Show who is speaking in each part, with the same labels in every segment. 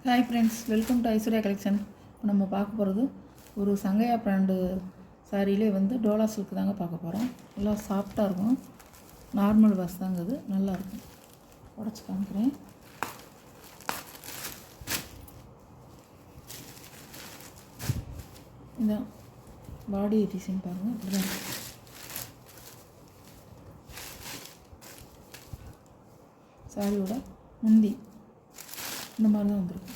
Speaker 1: Hi friends, welcome to Aishwarya collection. இப்போ நம்ம பார்க்க போகிறது ஒரு சங்கையா பிராண்டு சாரியிலே வந்து டோலா சில்க் தாங்க பார்க்க போகிறோம். நல்லா சாஃப்டாக இருக்கும். நார்மல் வாஷ் தாங்க இது, நல்லாயிருக்கும். உடச்சி காமிக்கிறேன். இதான் பாடி டிசைன் பாருங்கள், இப்படி தான் இருக்கும். சாரியோட முந்தி இந்த மாதிரி தான் வந்துருக்கும்.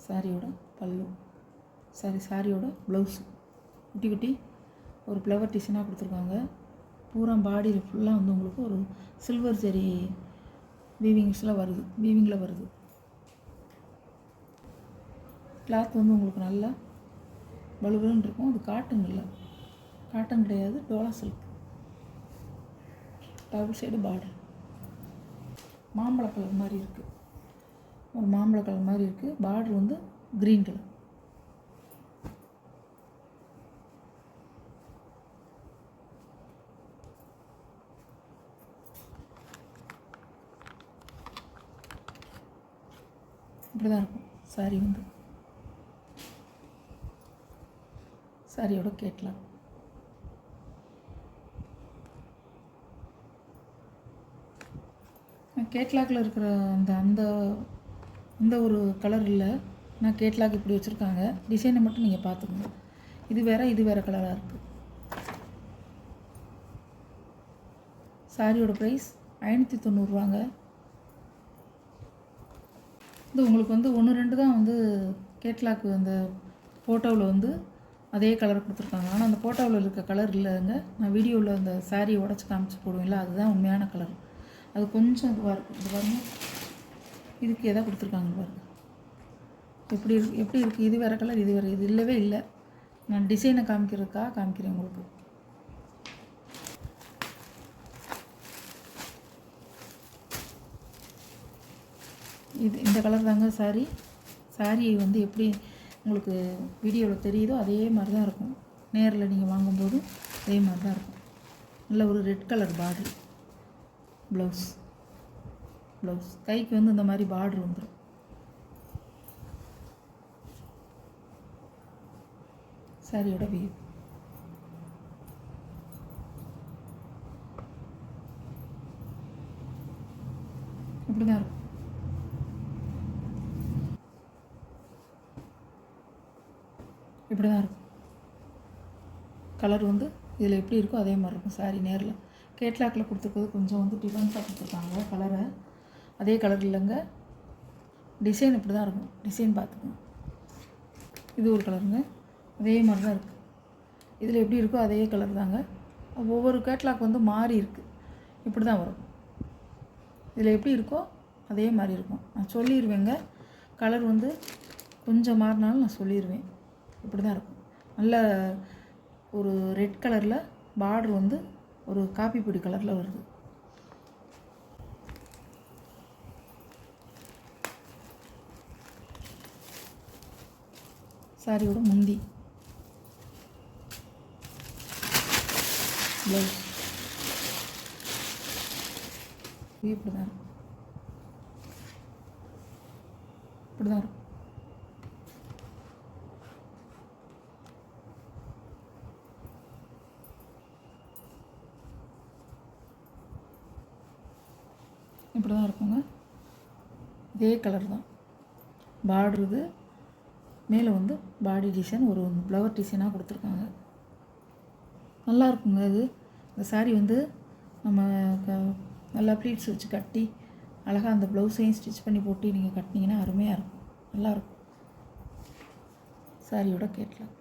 Speaker 1: சாரியோட பல்லு, சாரியோட ப்ளவுஸு குட்டி குட்டி ஒரு ஃப்ளவர் டிசைனாக கொடுத்துருக்காங்க. பூரா பாடியில் ஃபுல்லாக வந்து உங்களுக்கு ஒரு சில்வர் ஜெரி வீவிங்கில் வருது. கிளாத் வந்து உங்களுக்கு நல்லா பலுபலுன்னு இருக்கும். அது காட்டன் இல்லை, காட்டன் கிடையாது, Dola silk. Double side border மாம்பழ கலர் மாதிரி இருக்குது, ஒரு மாம்பழ கலர் மாதிரி இருக்குது. பார்டர் வந்து க்ரீன் கலர். இப்படி தான் இருக்கும் சாரி வந்து. சாரியோட கேட்லாக். கேட்லாகில் இருக்கிற அந்த ஒரு கலர் இல்லை. நான் கேட்லாக் இப்படி வச்சுருக்காங்க. டிசைனை மட்டும் நீங்கள் பார்த்துக்கோங்க. இது வேறு கலராக இருக்குது. சாரியோட ப்ரைஸ் 590 இது உங்களுக்கு வந்து 1-2 தான் வந்து கேட்லாக் அந்த ஃபோட்டோவில் வந்து அதே கலர் கொடுத்துருக்காங்க. ஆனால் அந்த ஃபோட்டோவில் இருக்க கலர் இல்லைங்க. நான் வீடியோவில் அந்த சாரீ உடச்சி காமிச்சு போடுவேன்ல, அதுதான் உண்மையான கலர். அது கொஞ்சம் இதுவாக இருக்கும். இது பாருங்கள், இதுக்கு எதாவது கொடுத்துருக்காங்க பாருங்கள். எப்படி இருக்குது? இது வேறு கலர், இது இல்லவே இல்லை. நான் டிசைனை காமிக்கிறேன் உங்களுக்கு. இந்த கலர் தாங்க சாரி வந்து எப்படி உங்களுக்கு வீடியோவில் தெரியுதோ அதே மாதிரி தான் இருக்கும். நேரில் நீங்கள் வாங்கும்போதும் அதே மாதிரி தான் இருக்கும். நல்ல ஒரு ரெட் கலர் பார்டர். ப்ளவுஸ் கைக்கு வந்து இந்த மாதிரி பார்டர் வந்துடும். சாரியோட வியூ இப்படி தான் இருக்கும். இப்படி தான் இருக்கும். கலர் வந்து இதில் எப்படி இருக்கோ அதே மாதிரி இருக்கும். சாரி நேரில் கேட்லாக்கில் கொடுத்துருக்கிறது கொஞ்சம் வந்து டிஃப்ரெண்ட்டாக கொடுத்துருக்காங்க. கலரை அதே கலர் இல்லைங்க. டிசைன் இப்படி தான் இருக்கும். டிசைன் பார்த்துக்கோங்க. இது ஒரு கலருங்க, அதே மாதிரி தான் இருக்குது. இதில் எப்படி இருக்கோ அதே கலர் தாங்க. ஒவ்வொரு கேட்லாக் வந்து மாறி இருக்குது. இப்படி தான் வரும். இதில் எப்படி இருக்கோ அதே மாதிரி இருக்கும். நான் சொல்லிடுவேங்க. கலர் வந்து கொஞ்சம் மாறினாலும் நான் சொல்லிடுவேன். இப்படி தான் இருக்கும். நல்ல ஒரு ரெட் கலரில் பார்டர் வந்து ஒரு காப்பி பொடி கலரில் வருது. சாரியோட முந்தி ப்ளவுஸ் இப்படி தான் இருக்கும். இப்படி தான் இருக்கும். இப்படி தான் இருக்குங்க. இதே கலர் தான். பார்டர் இது மேலே வந்து பாடி டிசைன் ஒரு ஃப்ளவர் டிசைனாக கொடுத்துருக்காங்க. நல்லா இருக்குங்க. இந்த சாரீ வந்து நம்ம நல்லா ப்ளீட்ஸ் வச்சு கட்டி அழகாக அந்த ப்ளவுஸையும் ஸ்டிச் பண்ணி போட்டு நீங்கள் கட்டினீங்கன்னா அருமையாக இருக்கும். நல்லாயிருக்கும். சாரியோட கேட்லாக்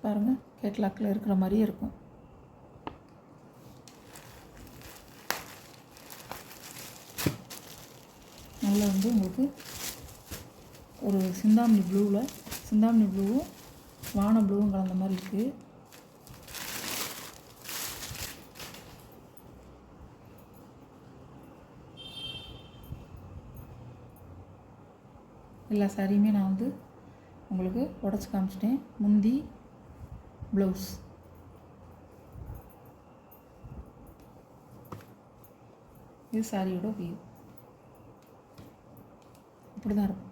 Speaker 1: பாருங்கள். கேட்லாக்கில் இருக்கிற மாதிரியே இருக்கும். நல்லா வந்து உங்களுக்கு ஒரு சிந்தாமணி ப்ளூவும் வான ப்ளூவும் கலந்த மாதிரி இருக்குது. எல்லா சாரியுமே நான் வந்து உங்களுக்கு உடச்சி காமிச்சிட்டேன். முந்தி, ப்ளவுஸ். இது சாரியோட வியூ. இப்படி தான் இருக்கும்.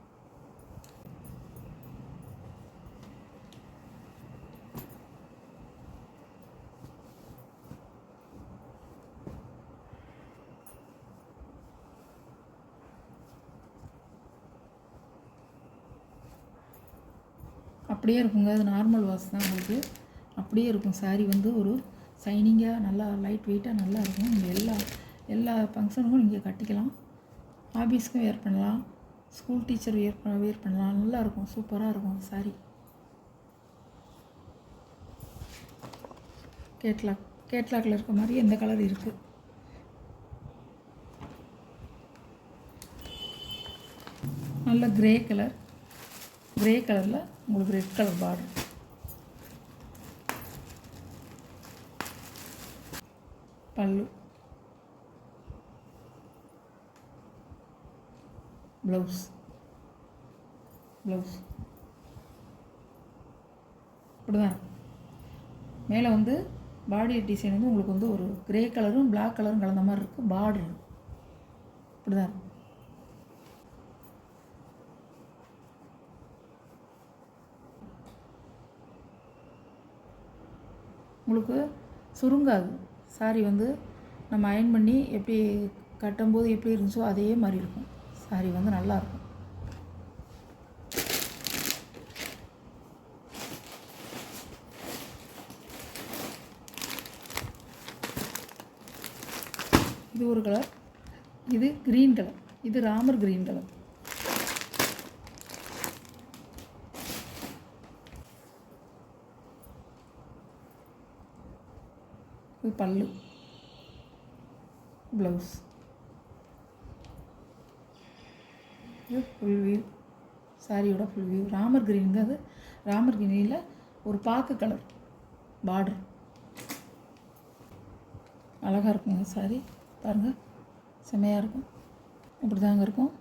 Speaker 1: அப்படியே இருக்குங்க. அது நார்மல் வாஷ் தான் உங்களுக்கு. அப்படியே இருக்கும். சாரீ வந்து ஒரு ஷைனிங்காக நல்லா லைட் வெயிட்டாக நல்லா இருக்கும். நீங்கள் எல்லா ஃபங்க்ஷனுக்கும் நீங்கள் கட்டிக்கலாம். ஆஃபீஸ்க்கும் வேர் பண்ணலாம். ஸ்கூல் டீச்சர் வேர் பண்ணலாம். நல்லாயிருக்கும். சூப்பராக இருக்கும் சாரீ. கேட்லாக்கில் இருக்க மாதிரி எந்த கலர் இருக்குது. நல்ல கிரே கலரில் உங்களுக்கு ரெட் கலர் பார்டர். பல்லு, ப்ளவுஸ். இப்படி தான் இருக்கும். மேலே வந்து பாடி டிசைன் வந்து உங்களுக்கு வந்து ஒரு கிரே கலரும் பிளாக் கலரும் கலந்த மாதிரி இருக்குது. பார்டர் இப்படி தான் இருக்கும். உங்களுக்கு சுருங்காது. சாரீ வந்து நம்ம அயன் பண்ணி எப்படி கட்டும்போது எப்படி இருந்துச்சோ அதே மாதிரி இருக்கும். சாரீ வந்து நல்லாயிருக்கும். இது ஒரு கலர். இது க்ரீன் கலர். இது ராமர் க்ரீன் கலர். இது பல்லு, ப்ளவுஸ். இது ஃபுல் வியூ. சாரியோட ஃபுல் வியூ. ராமர் க்ரீனுங்க. அது ராமர் க்ரீனில் ஒரு பாக்கு கலர் பார்டர். அழகாக இருக்குங்க சாரி. பாருங்கள், செம்மையாக இருக்கும். இப்படி தாங்க இருக்கும்.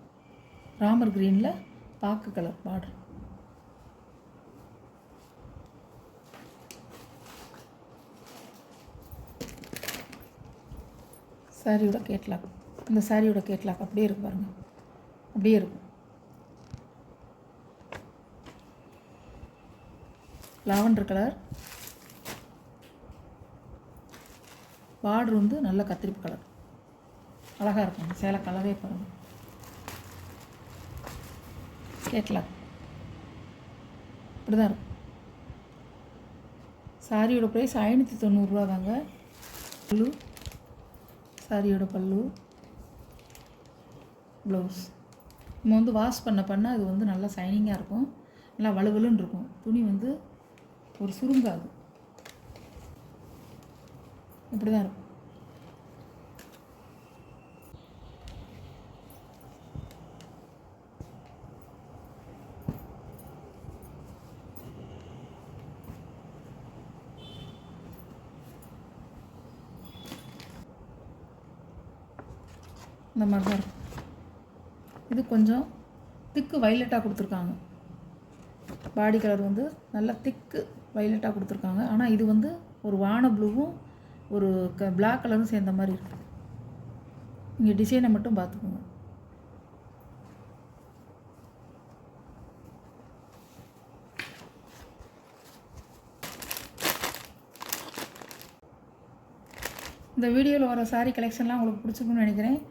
Speaker 1: ராமர் க்ரீனில் பாக்கு கலர் பார்டர். சாரியோட கேட்லாக். இந்த சாரியோட கேட்லாக் அப்படியே இருக்கு பாருங்கள். அப்படியே இருக்கும். Lavender colour. பார்டர் வந்து நல்ல கத்திரிப்பு கலர். அழகாக இருக்கும். சேலை கலரே பாருங்கள். கேட்லாக் இப்படி தான் இருக்கும். சாரியோட ப்ரைஸ் 590 தாங்க. பல்லு, சாரியோட பல்லு, ப்ளவுஸ். நம்ம வந்து வாஷ் பண்ண அது வந்து நல்லா ஷைனிங்காக இருக்கும். நல்லா வலுவலுன்னு இருக்கும். துணி வந்து ஒரு சுருங்காது. இப்படி தான் இருக்கும். இந்த மாதிரி தான் இருக்கும். இது கொஞ்சம் திக்கு வைலட்டாக கொடுத்துருக்காங்க. பாடி கலர் வந்து நல்லா திக்கு வைலட்டாக கொடுத்துருக்காங்க. ஆனால் இது வந்து ஒரு வான ப்ளூவும் ஒரு பிளாக் கலரும் சேர்ந்த மாதிரி இருக்குது. நீங்கள் டிசைனை மட்டும் பார்த்துக்கோங்க. இந்த வீடியோவில் வர சாரீ கலெக்ஷன்லாம் உங்களுக்கு பிடிச்சிருக்குன்னு நினைக்கிறேன்.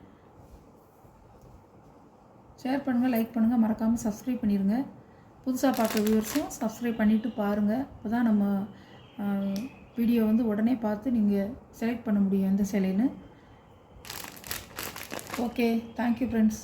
Speaker 1: ஷேர் பண்ணுங்கள், லைக் பண்ணுங்கள், மறக்காமல் சப்ஸ்கிரைப் பண்ணிடுங்க. புதுசாக பார்க்குற வியூவர்ஸும் சப்ஸ்கிரைப் பண்ணிவிட்டு பாருங்கள். அப்போ தான் நம்ம வீடியோ வந்து உடனே பார்த்து நீங்கள் செலக்ட் பண்ண முடியும் எந்த சேலைன்னு. Okay, thank you friends.